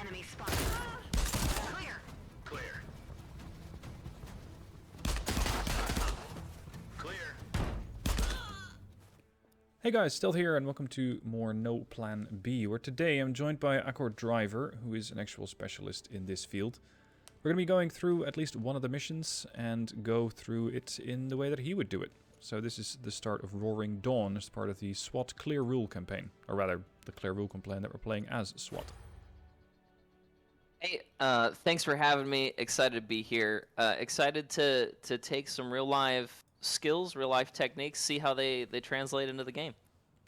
Enemy spotted. Clear. Clear. Clear. Hey guys, Stealth here and welcome to more No Plan B, where today I'm joined by Accord Driver, who is an actual specialist in this field. We're going to be going through at least one of the missions and go through it in the way that he would do it. So this is the start of Roaring Dawn as part of the SWAT Clear Rule campaign, or rather, the Clear Rule campaign that we're playing as SWAT. Hey, thanks for having me. Excited to be here. Excited to take some real life skills, real life techniques, see how they translate into the game.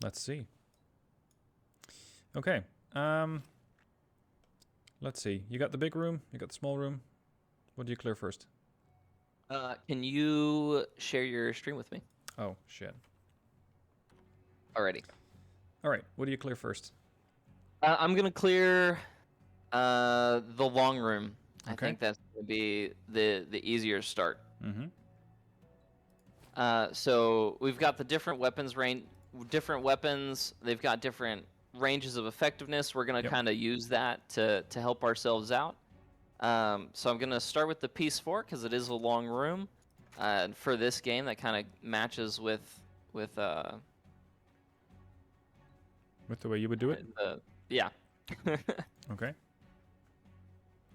Let's see. Okay. Let's see. You got the big room, you got the small room. What do you clear first? Can you share your stream with me? Oh, shit. Alrighty. Alright, what do you clear first? I'm gonna clear the long room. I Okay. think that's gonna be the easier start. Mm-hmm. So we've got the different weapons range, different weapons. They've got different ranges of effectiveness. We're gonna kind of use that to help ourselves out. So I'm gonna start with the Piece 4 because it is a long room. And for this game, that kind of matches with With the way you would do it? yeah. Okay.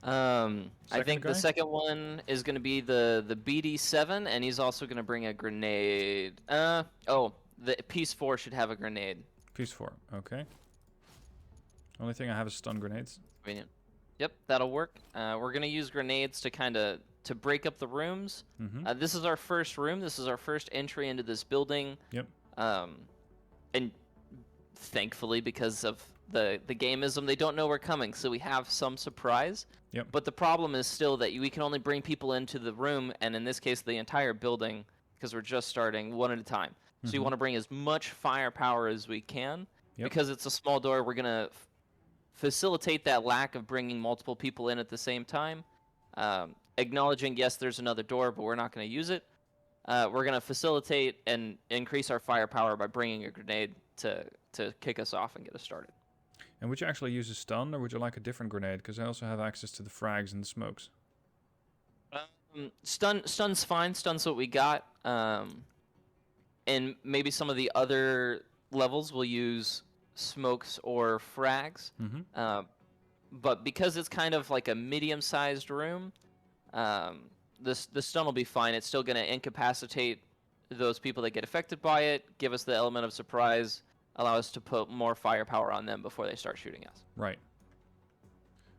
I think guy? the second one is going to be the BD7, and he's also going to bring a grenade. Oh, the Piece 4 should have a grenade. Piece 4, okay. Only thing I have is stun grenades. Convenient. Yep, that'll work. We're going to use grenades to kind of to break up the rooms. Mm-hmm. This is our first room. This is our first entry into this building. Yep. And thankfully, because of the gameism, they don't know we're coming, so we have some surprise. Yep. But the problem is still that we can only bring people into the room, and in this case, the entire building, because we're just starting one at a time. So you want to bring as much firepower as we can. Yep. Because it's a small door, we're going to facilitate that lack of bringing multiple people in at the same time. Acknowledging, yes, there's another door, but we're not going to use it. We're going to facilitate and increase our firepower by bringing a grenade to kick us off and get us started. And would you actually use a stun, or would you like a different grenade? Because I also have access to the frags and the smokes. Stun's fine. Stun's what we got. And maybe some of the other levels will use smokes or frags. Mm-hmm. But because it's kind of like a medium-sized room, the stun will be fine. It's still going to incapacitate those people that get affected by it, give us the element of surprise, allow us to put more firepower on them before they start shooting us. Right.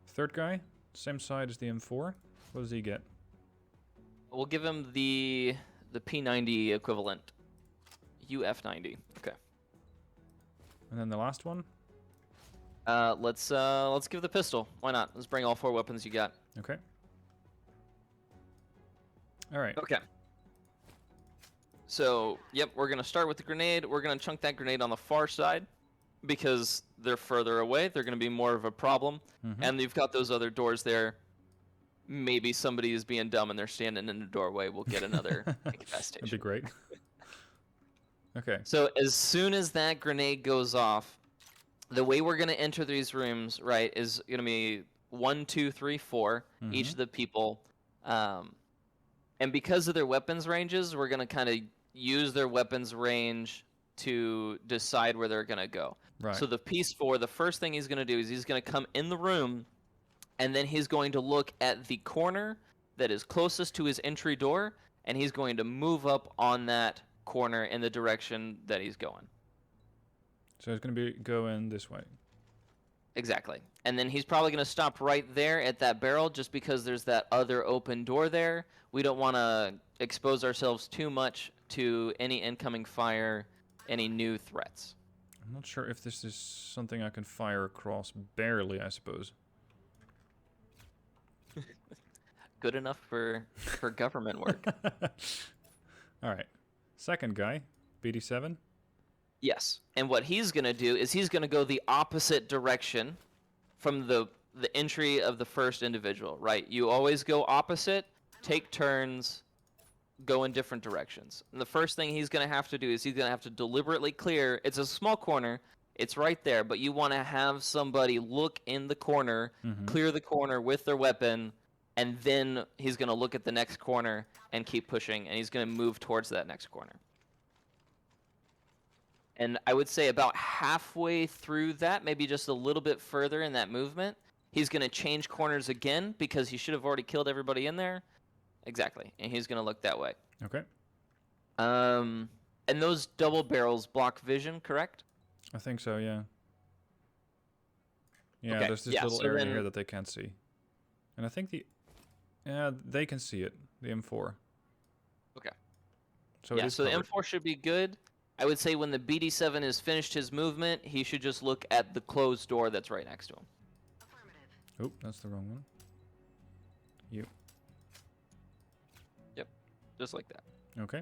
Third guy, same side as the M4. What does he get? We'll give him the P90 equivalent. UF90. Okay. And then the last one? Let's give the pistol. Why not? Let's bring all 4 weapons you got. Okay. Alright. Okay. So, yep, we're going to start with the grenade. We're going to chunk that grenade on the far side because they're further away. They're going to be more of a problem. Mm-hmm. And you've got those other doors there. Maybe somebody is being dumb and they're standing in the doorway. We'll get another incapacitation. That'd be great. Okay. So as soon as that grenade goes off, the way we're going to enter these rooms, right, is going to be 1, 2, 3, 4, each of the people. And because of their weapons ranges, we're going to kind of use their weapons range to decide where they're going to go. Right. So the Piece 4, the first thing he's going to do is he's going to come in the room, and then he's going to look at the corner that is closest to his entry door, and he's going to move up on that corner in the direction that he's going. So it's going to be going this way. Exactly. And then he's probably going to stop right there at that barrel just because there's that other open door there. We don't want to expose ourselves too much to any incoming fire, any new threats. I'm not sure if this is something I can fire across barely, I suppose. Good enough for government work. Alright. Second guy, BD7. Yes. And what he's going to do is he's going to go the opposite direction from the entry of the first individual, right? You always go opposite, take turns, go in different directions. And the first thing he's going to have to do is he's going to have to deliberately clear. It's a small corner. It's right there, but you want to have somebody look in the corner, clear the corner with their weapon, and then he's going to look at the next corner and keep pushing, and he's going to move towards that next corner. And I would say about halfway through that, maybe just a little bit further in that movement, he's going to change corners again because he should have already killed everybody in there. Exactly, and he's going to look that way. Okay. And those double barrels block vision, correct? I think so, yeah. Yeah, Okay, there's this yeah, little so area then- here that they can't see. And I think yeah, they can see it, the M4. Okay. So it Yeah, is so the covered. M4 should be good. I would say when the BD7 has finished his movement, he should just look at the closed door that's right next to him. Affirmative. Oh, that's the wrong one. You. Just like that. Okay.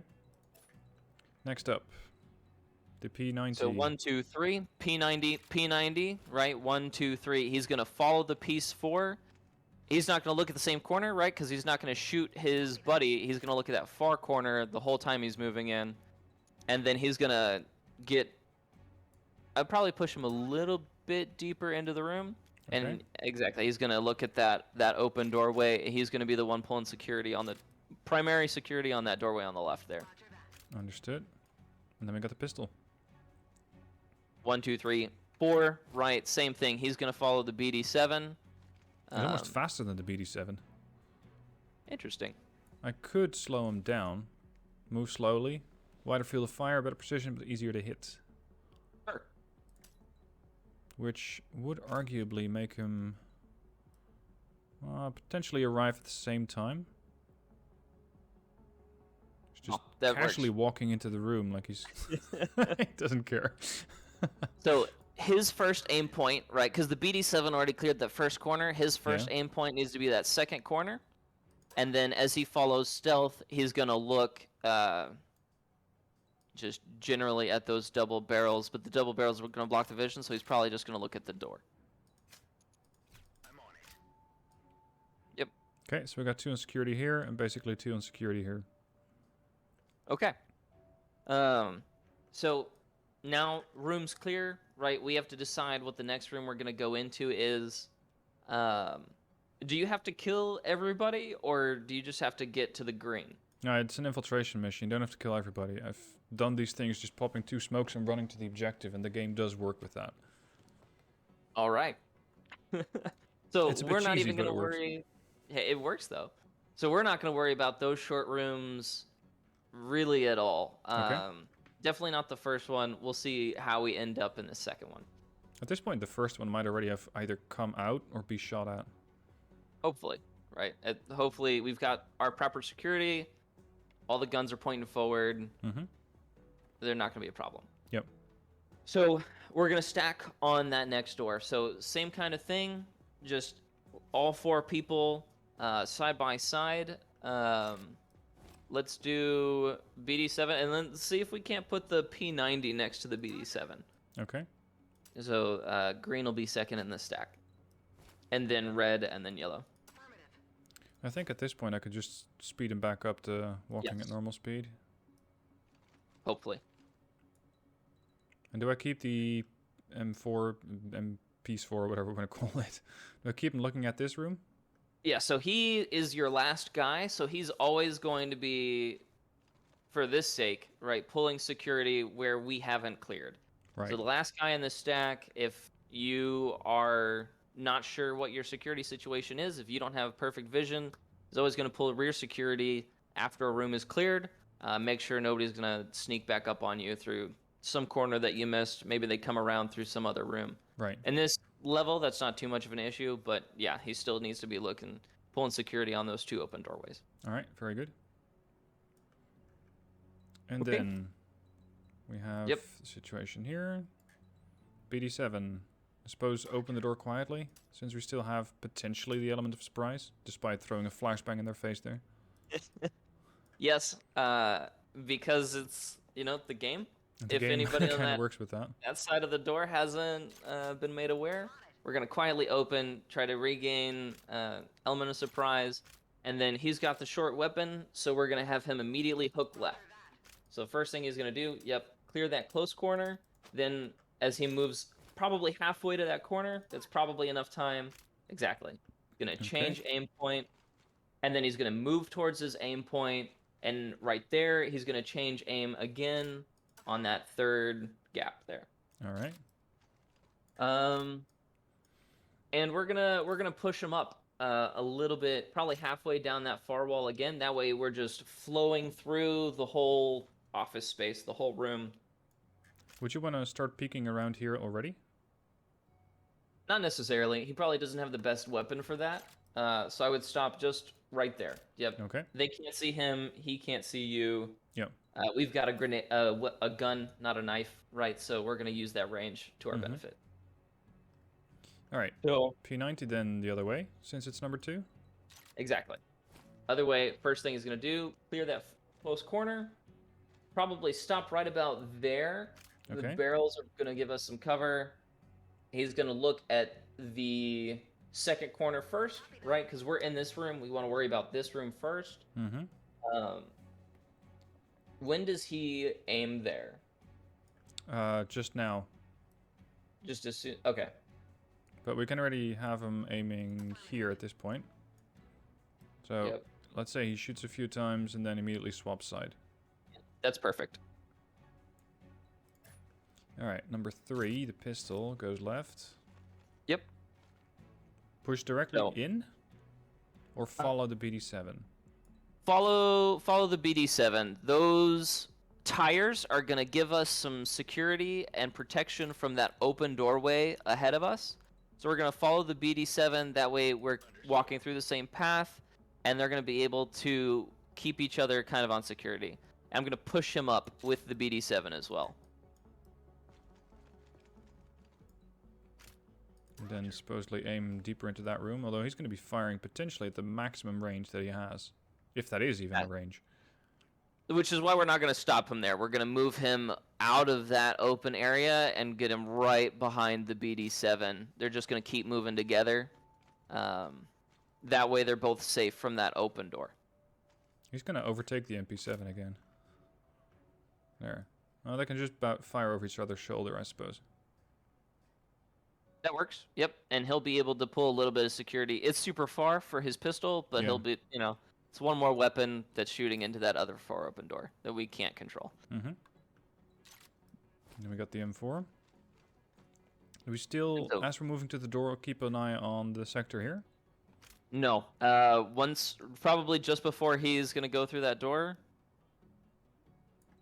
Next up, the P90. So 1, 2, 3, P90, right? 1, 2, 3. He's gonna follow the piece 4. He's not gonna look at the same corner, right? Because he's not gonna shoot his buddy. He's gonna look at that far corner the whole time he's moving in, and then he's gonna get. I'd probably push him a little bit deeper into the room, and Okay. exactly, he's gonna look at that open doorway. He's gonna be the one pulling security on the primary security on that doorway on the left there. Roger that. Understood. And then we got the pistol. 1, 2, 3, 4. Right, same thing. He's gonna follow the BD7. It's almost faster than the BD7. Interesting. I could slow him down. Move slowly. Wider field of fire, better precision, but easier to hit. Sure. Which would arguably make him potentially arrive at the same time. He's just that casually works. walking into the room like he's... he doesn't care. So his first aim point, right? Because the BD7 already cleared that first corner. His first aim point needs to be that second corner, and then as he follows stealth, he's gonna look just generally at those double barrels. But the double barrels are gonna block the vision, so he's probably just gonna look at the door. I'm on it. Yep. Okay, so we got 2 on security here, and basically 2 on security here. Okay. So now room's clear, right? We have to decide what the next room we're gonna go into is. Do you have to kill everybody, or do you just have to get to the green? No, it's an infiltration mission. You don't have to kill everybody. I've done these things just popping 2 smokes and running to the objective, and the game does work with that. All right. So It's a bit we're not cheesy, even but gonna it works. worry. Hey, it works though. So we're not gonna worry about those short rooms really at all. Okay. Definitely not the first one. We'll see how we end up in the second one. At this point, the first one might already have either come out or be shot at. Hopefully, right? Hopefully we've got our proper security. All the guns are pointing forward. Mm-hmm. They're not going to be a problem. Yep. So we're going to stack on that next door. So same kind of thing, just all 4 people side by side. Let's do BD7, and then see if we can't put the P90 next to the BD7. Okay. So green will be second in the stack, and then red, and then yellow. Affirmative. I think at this point I could just speed him back up to walking at Yes. normal speed. Hopefully. And do I keep the M4, MP4, whatever we're going to call it? Do I keep him looking at this room? Yeah, so he is your last guy, so he's always going to be, for this sake, right, pulling security where we haven't cleared. Right. So the last guy in the stack, if you are not sure what your security situation is, if you don't have perfect vision, is always going to pull rear security after a room is cleared. Make sure nobody's going to sneak back up on you through some corner that you missed. Maybe they come around through some other room. Right. In this level, that's not too much of an issue, but yeah, he still needs to be pulling security on those 2 open doorways. All right. Very good. And Okay. then we have Yep. the situation here. BD7. I suppose open the door quietly, since we still have potentially the element of surprise, despite throwing a flashbang in their face there. Yes, because it's, the game. And the If game anybody on kind that- of works with that. That side of the door hasn't been made aware. We're going to quietly open, try to regain element of surprise, and then he's got the short weapon, so we're going to have him immediately hook left. So the first thing he's going to do, clear that close corner, then as he moves probably halfway to that corner. That's probably enough time. Exactly. Gonna change aim point, and then he's gonna move towards his aim point, and right there he's gonna change aim again on that third gap there. All right. And we're gonna push him up a little bit, probably halfway down that far wall again. That way we're just flowing through the whole office space, the whole room. Would you want to start peeking around here already? Not necessarily. He probably doesn't have the best weapon for that. So I would stop just right there. Yep. Okay. They can't see him. He can't see you. Yep. We've got a grenade, a gun, not a knife, right? So we're gonna use that range to our benefit. All right. So P90 then the other way, since it's number 2. exactly. Other way, first thing he's gonna do, clear that close corner. Probably stop right about there. Okay. The barrels are gonna give us some cover. He's gonna look at the second corner first, right? Because we're in this room. We want to worry about this room first. Mm-hmm. When does he aim there? Just now. Just as soon. Okay. But we can already have him aiming here at this point. So Yep. let's say he shoots a few times and then immediately swaps side. That's perfect. All right, number 3, the pistol goes left. Yep. Push directly No. in, or follow the BD7. Follow the BD7. Those tires are gonna give us some security and protection from that open doorway ahead of us. So we're gonna follow the BD7. That way we're walking through the same path, and they're gonna be able to keep each other kind of on security. I'm gonna push him up with the BD7 as well. And then supposedly aim deeper into that room, although he's going to be firing potentially at the maximum range that he has. If that is even a range. Which is why we're not going to stop him there. We're going to move him out of that open area and get him right behind the BD7. They're just going to keep moving together. That way they're both safe from that open door. He's going to overtake the MP7 again. There. Well, they can just about fire over each other's shoulder, I suppose. That works. Yep. And he'll be able to pull a little bit of security. It's super far for his pistol, but he'll be, it's one more weapon that's shooting into that other far open door that we can't control. Mm-hmm. Then we got the M4. Do we still, as we're moving to the door, keep an eye on the sector here? No. Once, probably just before he's going to go through that door.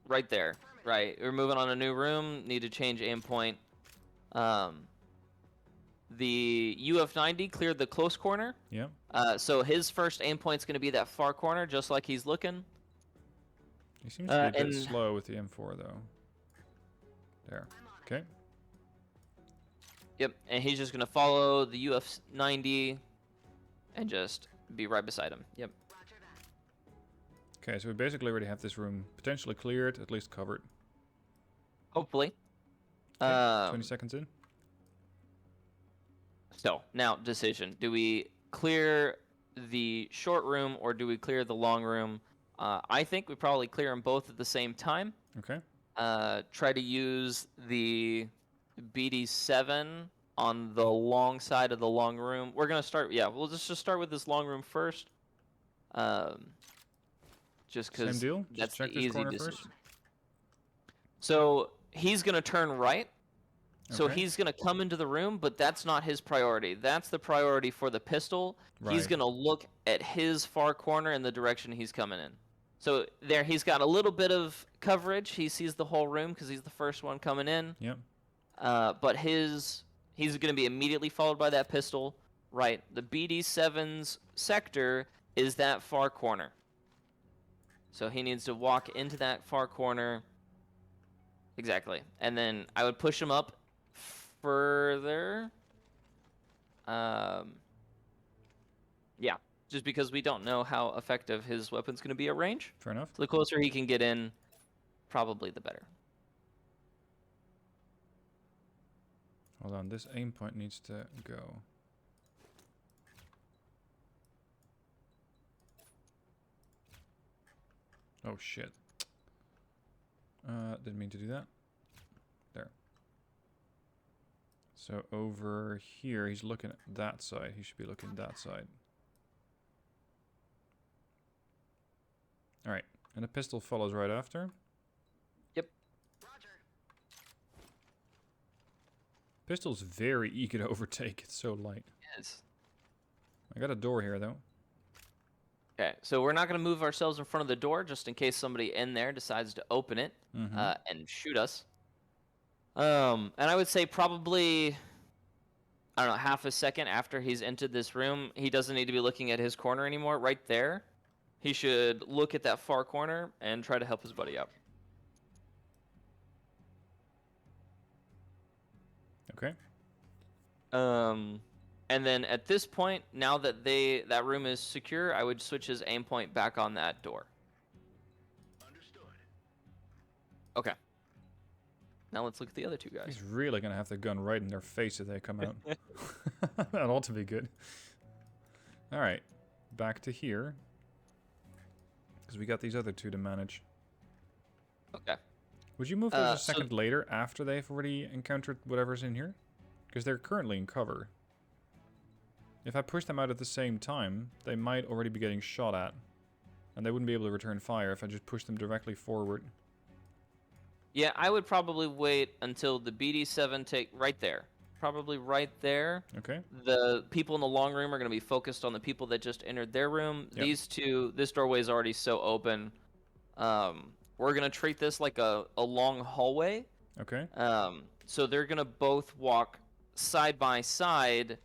Right there. Right. We're moving on a new room. Need to change aim point. The UF-90 cleared the close corner. Yep. So his first aim point's going to be that far corner, just like he's looking. He seems to be a bit slow with the M4, though. There. Okay. Yep, and he's just going to follow the UF-90 and just be right beside him. Yep. Okay, so we basically already have this room potentially cleared, at least covered. Hopefully. Okay, 20 seconds in. So, now, decision. Do we clear the short room or do we clear the long room? I think we probably clear them both at the same time. Okay. Try to use the BD7 on the long side of the long room. We're going to start, we'll just start with this long room first. Just because same deal? That's just check the this easy corner decision. first? So, he's going to turn right. So Okay. he's going to come into the room, but that's not his priority. That's the priority for the pistol. He's Right. going to look at his far corner in the direction he's coming in. So there he's got a little bit of coverage. He sees the whole room because he's the first one coming in. Yep. But he's going to be immediately followed by that pistol. Right. The BD7's sector is that far corner. So he needs to walk into that far corner. Exactly. And then I would push him up further. Yeah, just because we don't know how effective his weapon's going to be at range. Fair enough. So the closer he can get in, probably the better. Hold on, this aim point needs to go. Oh shit. Didn't mean to do that. There. So over here, he's looking at that side. He should be looking that side. All right, and the pistol follows right after. Yep. Roger. Pistol's very easy to overtake. It's so light. Yes. I got a door here, though. Okay, so we're not going to move ourselves in front of the door just in case somebody in there decides to open it and shoot us. And I would say probably, I don't know, half a second after he's entered this room, he doesn't need to be looking at his corner anymore. Right there, he should look at that far corner and try to help his buddy out. Okay. And then at this point, now that that room is secure, I would switch his aim point back on that door. Understood. Okay. Now let's look at the other two guys. He's really going to have the gun right in their face if they come out. That ought to be good. All right. Back to here. Because we got these other two to manage. Okay. Would you move those a second later after they've already encountered whatever's in here? Because they're currently in cover. If I push them out at the same time, they might already be getting shot at. And they wouldn't be able to return fire if I just push them directly forward. Yeah, I would probably wait until the BD7 take right there. Probably right there. Okay. The people in the long room are going to be focused on the people that just entered their room. Yep. These two, this doorway is already so open. We're going to treat this like a long hallway. Okay. So they're going to both walk side by side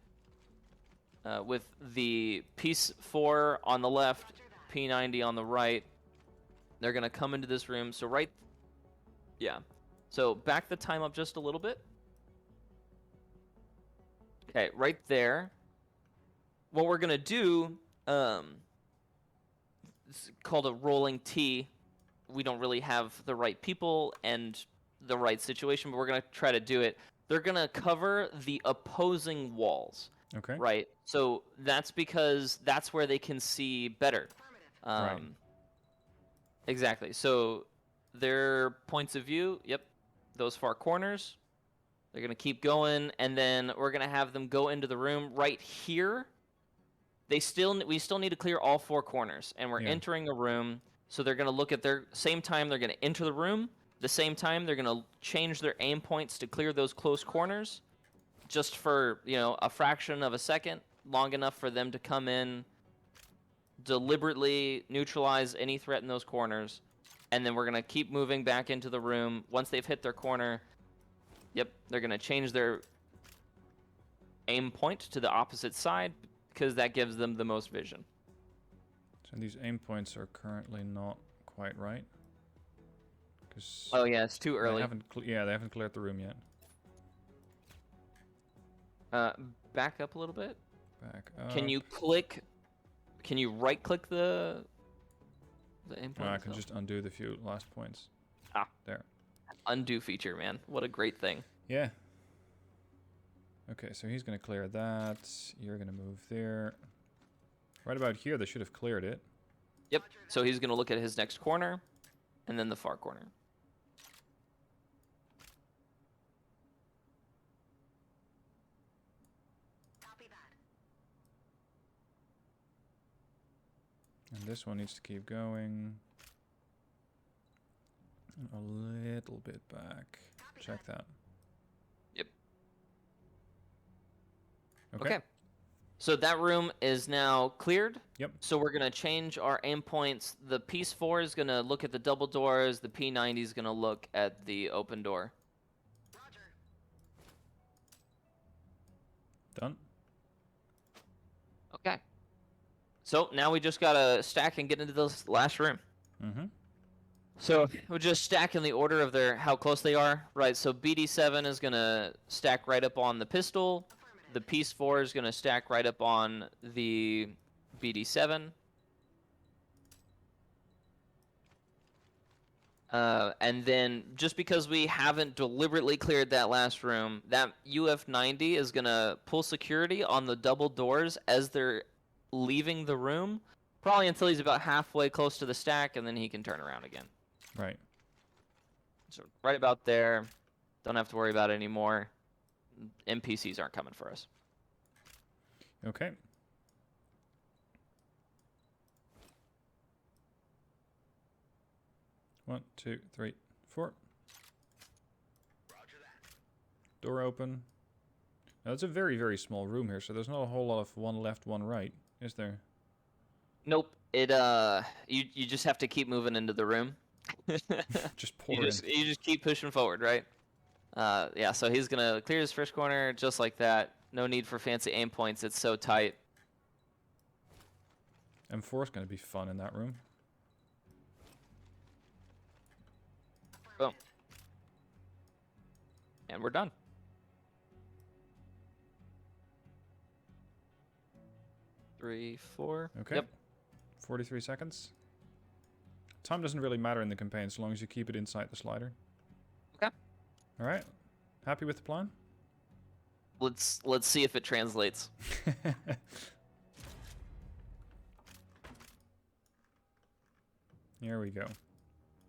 with the Piece 4 on the left, P90 on the right. They're going to come into this room. So yeah. So back the time up just a little bit. Okay, right there. What we're going to do, it's called a rolling T. We don't really have the right people and the right situation, but we're going to try to do it. They're going to cover the opposing walls. Okay. Right. So that's because that's where they can see better. Right. Exactly. So their points of view, yep, those far corners. They're going to keep going, and then we're going to have them go into the room right here. We still need to clear all four corners, and we're entering a room, so they're going to look at their same time they're going to enter the room. The same time they're going to change their aim points to clear those close corners just for, a fraction of a second, long enough for them to come in, deliberately neutralize any threat in those corners, and then we're going to keep moving back into the room. Once they've hit their corner, they're going to change their aim point to the opposite side because that gives them the most vision. So these aim points are currently not quite right. Oh yeah, it's too early. They haven't cleared the room yet. Back up a little bit. Back up. Can you right-click the aim point? I can just undo the few last points. There. Undo feature, man. What a great thing. Yeah. Okay, so he's going to clear that. You're going to move there. Right about here, they should have cleared it. Yep. So he's going to look at his next corner, and then the far corner. Copy that. And this one needs to keep going. A little bit back. Check that. Yep. Okay. So that room is now cleared. Yep. So we're going to change our aim points. The Piece 4 is going to look at the double doors. The P90 is going to look at the open door. Roger. Done. Okay. So now we just got to stack and get into this last room. Mm-hmm. So we'll just stack in the order of how close they are, right? So BD7 is going to stack right up on the pistol. The Piece 4 is going to stack right up on the BD7. And then just because we haven't deliberately cleared that last room, that UF90 is going to pull security on the double doors as they're leaving the room, probably until he's about halfway close to the stack, and then he can turn around again. Right. So right about there. Don't have to worry about it anymore. NPCs aren't coming for us. Okay. One, two, three, four. Roger that. Door open. Now, it's a very, very small room here, so there's not a whole lot of one left, one right, is there? Nope. You just have to keep moving into the room. Just pour you in. you just keep pushing forward, right? Yeah. So he's gonna clear his first corner just like that. No need for fancy aim points. It's so tight. M4 is going to be fun in that room. Boom. And we're done. Three, four. Okay. Yep. 43 seconds. Time doesn't really matter in the campaign as long as you keep it inside the slider. Okay. All right. Happy with the plan? Let's see if it translates. Here we go.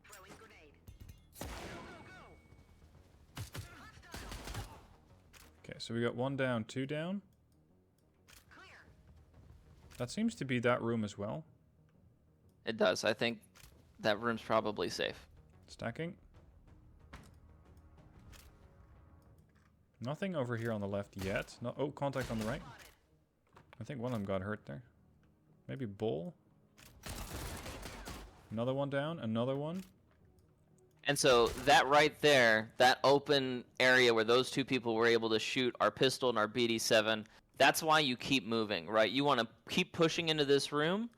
Throwing grenade. Go, go, go. Hostile. Okay, so we got 1 down, 2 down. Clear. That seems to be that room as well. It does. I think that room's probably safe. Stacking. Nothing over here on the left yet. No, oh, contact on the right. I think one of them got hurt there. Maybe Bull. Another one down, another one. And so that right there, that open area where those two people were able to shoot our pistol and our BD7, that's why you keep moving, right? You want to keep pushing into this room,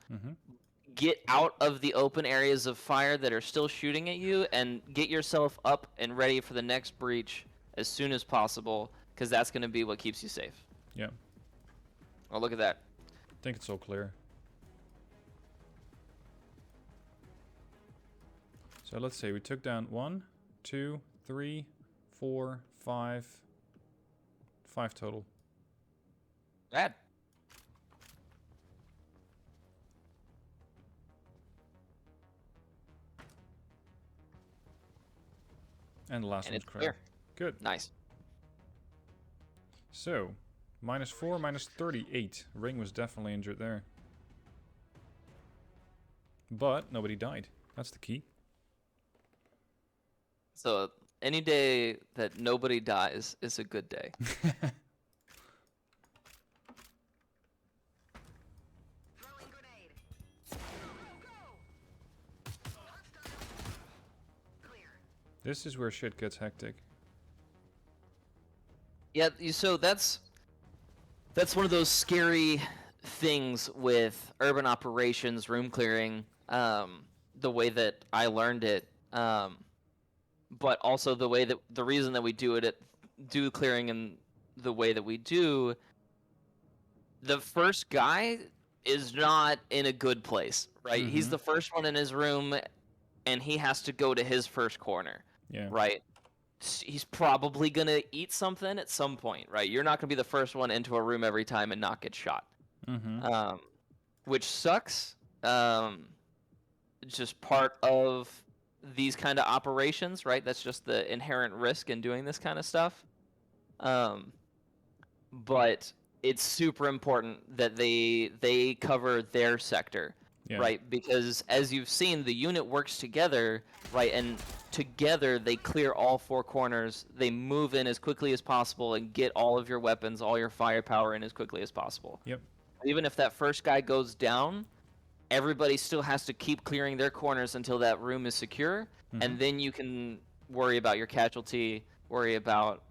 get out of the open areas of fire that are still shooting at you, and get yourself up and ready for the next breach as soon as possible, because that's going to be what keeps you safe. Yeah. Oh, look at that. I think it's all clear. So let's see, we took down 1, 2, 3, 4, 5. 5 total. Bad. And the last And one's it's clear. clear. Good. Nice. So, -4, -38. Ring was definitely injured there. But nobody died. That's the key. So any day that nobody dies is a good day. Throwing grenade. Go, go, go. Hostile. Clear. This is where shit gets hectic. Yeah, so that's one of those scary things with urban operations, room clearing, the way that I learned it, but also the reason that we do clearing in the way that we do. The first guy is not in a good place, right? He's the first one in his room, and he has to go to his first corner, Yeah. right? He's probably gonna eat something at some point, right? You're not gonna be the first one into a room every time and not get shot, which sucks. It's just part of these kind of operations, right? That's just the inherent risk in doing this kind of stuff. But it's super important that they cover their sector, right? Because as you've seen, the unit works together, right? And together they clear all 4 corners. They move in as quickly as possible and get all of your weapons, all your firepower in as quickly as possible. Yep. Even if that first guy goes down, everybody still has to keep clearing their corners until that room is secure, and then you can worry about your casualty, worry about,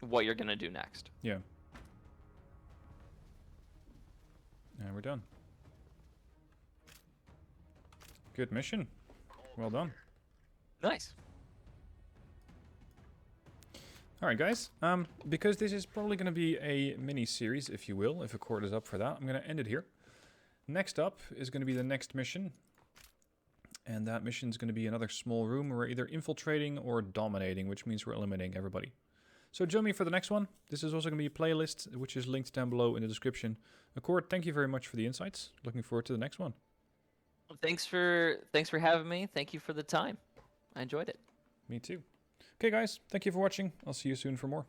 what you're going to do next. Yeah. And we're done. Good mission. Well done. Nice. Alright guys, because this is probably going to be a mini-series, if you will, if a cord is up for that, I'm going to end it here. Next up is going to be the next mission. And that mission is going to be another small room where we're either infiltrating or dominating, which means we're eliminating everybody. So join me for the next one. This is also going to be a playlist, which is linked down below in the description. Accord, thank you very much for the insights. Looking forward to the next one. Thanks for having me. Thank you for the time. I enjoyed it. Me too. Okay guys, thank you for watching. I'll see you soon for more.